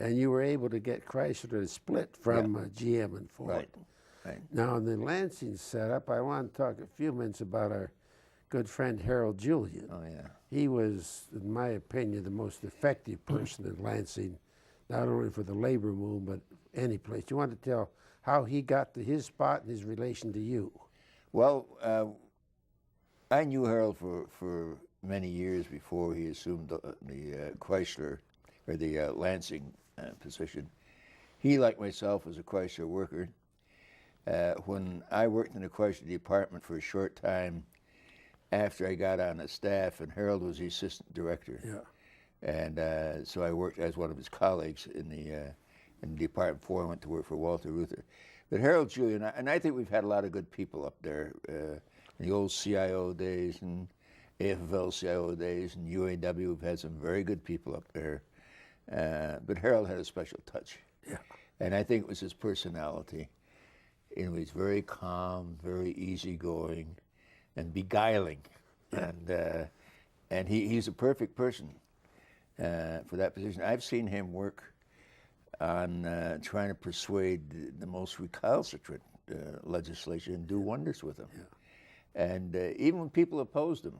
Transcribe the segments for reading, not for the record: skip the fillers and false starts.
And you were able to get Chrysler to split from GM and Ford. Right. Right. Now, in the Lansing setup, I want to talk a few minutes about our good friend Harold Julian. Oh, yeah. He was, in my opinion, the most effective person in Lansing, not only for the labor movement, but any place. You want to tell how he got to his spot and his relation to you? Well, I knew Harold for many years before he assumed the Chrysler, or the Lansing position. He, like myself, was a Chrysler worker. When I worked in the Chrysler department for a short time after I got on the staff, and Harold was the assistant director. Yeah. And so I worked as one of his colleagues in the department before I went to work for Walter Reuther. But Harold Julian, and I think we've had a lot of good people up there in the old CIO days and AFL CIO days and UAW. We've had some very good people up there. But Harold had a special touch. Yeah. And I think it was his personality. He was very calm, very easygoing, and beguiling. And he's a perfect person for that position. I've seen him work on trying to persuade the most recalcitrant legislation and do wonders with them. Yeah. And even when people opposed him,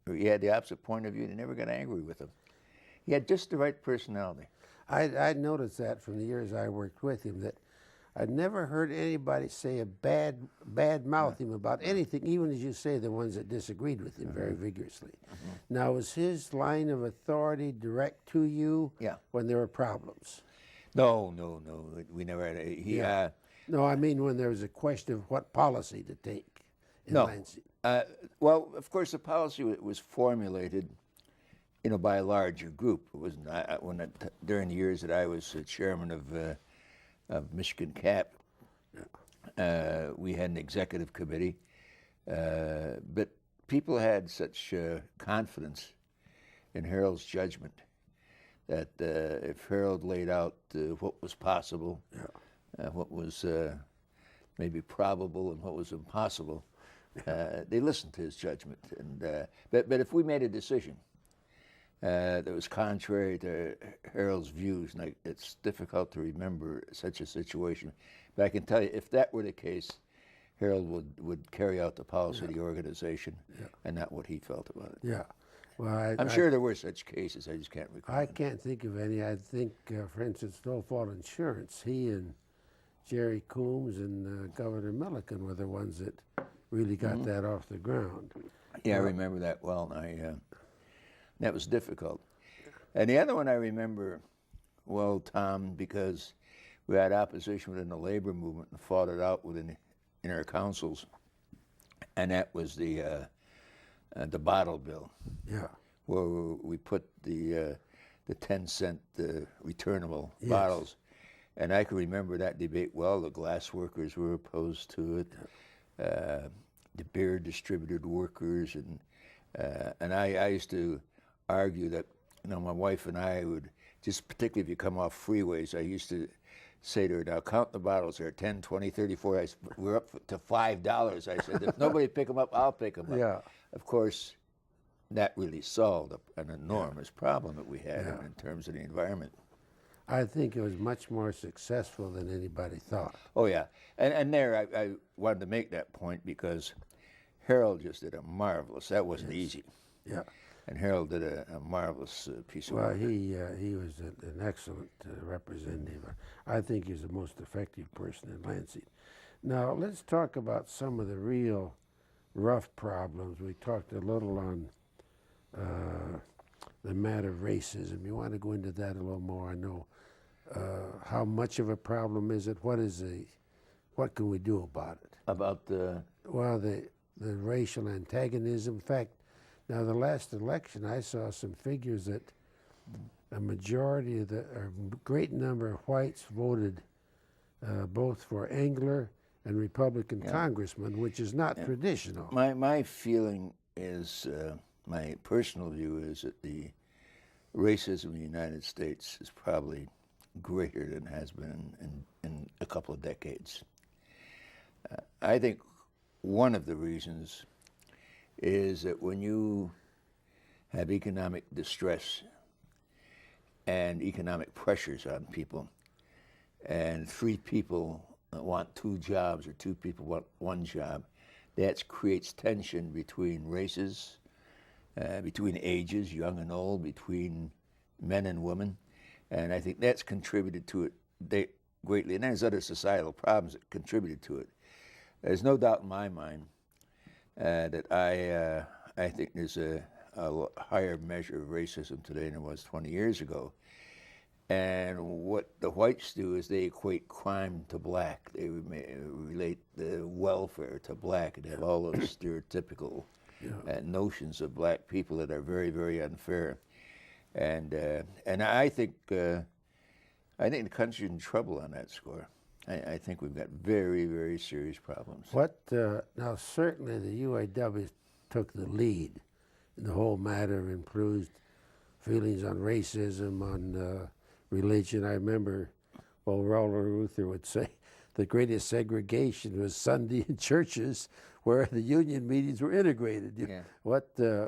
or he had the opposite point of view, they never got angry with him. He had just the right personality. I noticed that from the years I worked with him, that I'd never heard anybody say a bad mouth him about anything, even as you say, the ones that disagreed with him very vigorously. Now, was his line of authority direct to you when there were problems? No. We never had No, I mean when there was a question of what policy to take in Lansing. Well, of course, the policy was formulated, by a larger group. It wasn't during the years that I was chairman of Michigan CAP. We had an executive committee, but people had such confidence in Harold's judgment that if Harold laid out what was possible, what was maybe probable, and what was impossible, they listened to his judgment. And but if we made a decision that was contrary to Harold's views, and it's difficult to remember such a situation, but I can tell you, if that were the case, Harold would carry out the policy of the organization, and not what he felt about it. Yeah. Well, I'm sure there were such cases. I just can't recall. I can't think of any. I think, for instance, No Fault Insurance, he and Jerry Coombs and Governor Milliken were the ones that really got that off the ground. Yeah, I remember that well. That was difficult. And the other one I remember well, Tom, because we had opposition within the labor movement and fought it out in our councils, and that was the bottle bill. Yeah. Where we put the 10-cent returnable bottles. And I can remember that debate well. The glass workers were opposed to it. The beer distributed workers, and I used to argue that, my wife and I would, just particularly if you come off freeways, I used to say to her, now count the bottles there, 10, 20, 30, 40. We're up to $5. I said, if nobody pick them up, I'll pick them up. Yeah. Of course, that really solved an enormous problem that we had in terms of the environment. I think it was much more successful than anybody thought. Oh, yeah. And there, I wanted to make that point because Harold just did a marvelous, that wasn't easy. Yeah. And Harold did a marvelous piece of Well, work. he was an excellent representative. I think he's the most effective person in Lansing. Now, let's talk about some of the real rough problems. We talked a little on the matter of racism. You want to go into that a little more? I know. How much of a problem is it? What can we do about it? About the... Well, the racial antagonism. In fact, now the last election, I saw some figures that a majority of a great number of whites voted both for Engler and Republican congressmen, which is not traditional. My feeling is, my personal view is that the racism in the United States is probably greater than it has been in a couple of decades. I think one of the reasons is that when you have economic distress, and economic pressures on people. And 3 people want 2 jobs or 2 people want 1 job. That creates tension between races, between ages, young and old, between men and women. And I think that's contributed to it greatly. And there's other societal problems that contributed to it. There's no doubt in my mind that I think there's a higher measure of racism today than there was 20 years ago. And what the whites do is they equate crime to black. They relate the welfare to black, and have all those stereotypical notions of black people that are very, very unfair. And I think the country's in trouble on that score. I think we've got very, very serious problems. Now certainly the UAW took the lead in the whole matter, improved feelings on racism, on religion. I remember, Roller Luther would say the greatest segregation was Sunday in churches where the union meetings were integrated. What do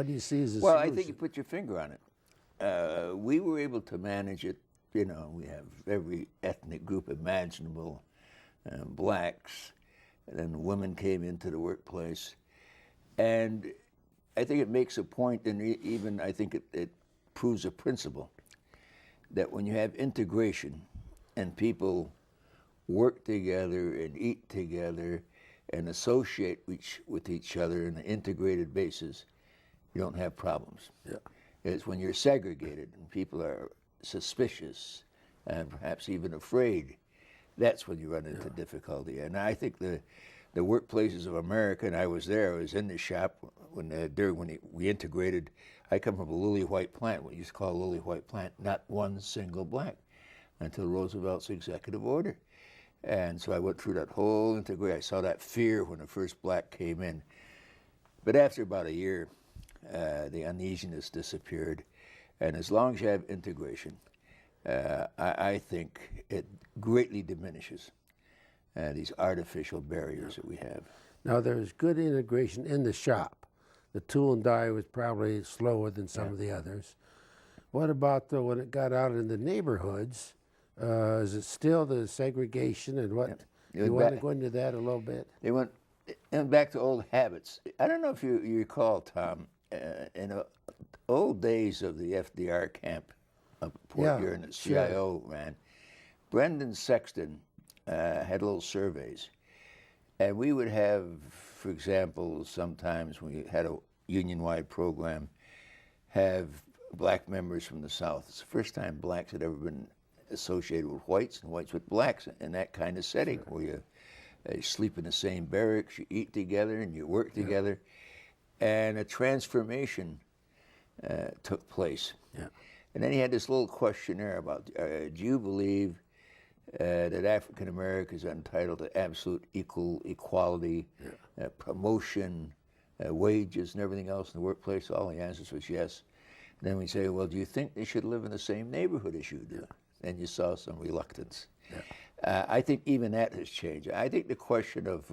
you see as a Well, solution? I think you put your finger on it. We were able to manage it. We have every ethnic group imaginable, blacks, and then women came into the workplace. And I think it makes a point, and even I think it proves a principle, that when you have integration and people work together and eat together and associate with each other on an integrated basis, you don't have problems. Yeah. It's when you're segregated and people are suspicious and perhaps even afraid, that's when you run into difficulty. And I think the workplaces of America, and I was there, I was in the shop when we integrated. I come from a lily white plant, what you used to call a lily white plant, not one single black until Roosevelt's executive order. And so I went through that whole integration. I saw that fear when the first black came in. But after about a year, the uneasiness disappeared. And as long as you have integration, I think it greatly diminishes these artificial barriers that we have. Now there's good integration in the shop. The tool and die was probably slower than some of the others. What about when it got out in the neighborhoods? Is it still the segregation and what? You want to go into that a little bit? They went back to old habits. I don't know if you recall, Tom, in the old days of the FDR camp up at Port Huron that CIO ran, Brendan Sexton had little surveys. And we would have, for example, sometimes when we had a union-wide program, have black members from the South. It's the first time blacks had ever been associated with whites and whites with blacks in that kind of setting where you sleep in the same barracks, you eat together and you work together. And a transformation took place. Yeah. And then he had this little questionnaire about, do you believe that African Americans are entitled to absolute equality, promotion, wages, and everything else in the workplace? All the answers was yes. And then we say, well, do you think they should live in the same neighborhood as you do? And you saw some reluctance. I think even that has changed. I think the question of,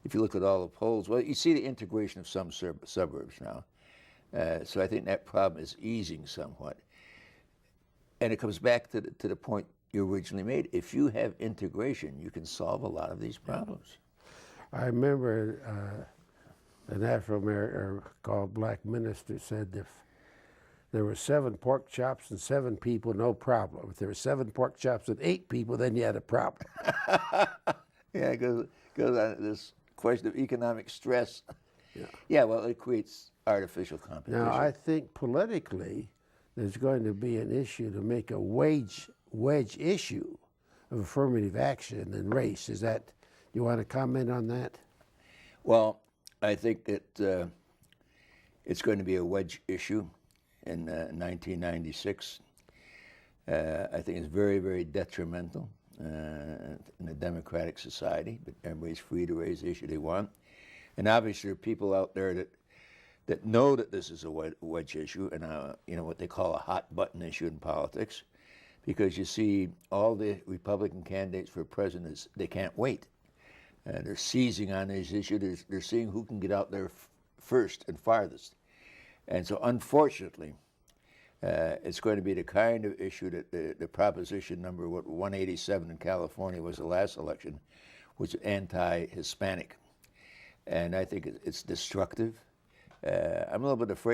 if you look at all the polls, well, you see the integration of some suburbs now. So I think that problem is easing somewhat. And it comes back to the point you originally made. If you have integration, you can solve a lot of these problems. I remember an Afro-American called black minister said if there were 7 pork chops and 7 people, no problem. If there were 7 pork chops and 8 people, then you had a problem. Yeah, it goes on this question of economic stress. Yeah, well, it creates artificial competition. Now, I think politically, there's going to be an issue to make a wedge issue of affirmative action and race. Is that, you want to comment on that? Well, I think that it's going to be a wedge issue in 1996. I think it's very, very detrimental in a democratic society, but everybody's free to raise the issue they want. And obviously there are people out there that know that this is a wedge issue and what they call a hot button issue in politics, because you see all the Republican candidates for president, they can't wait. They're seizing on these issues. They're seeing who can get out there first and farthest. And so unfortunately, It's going to be the kind of issue that the proposition number 187 in California was the last election, was anti-Hispanic. And I think it's destructive. I'm a little bit afraid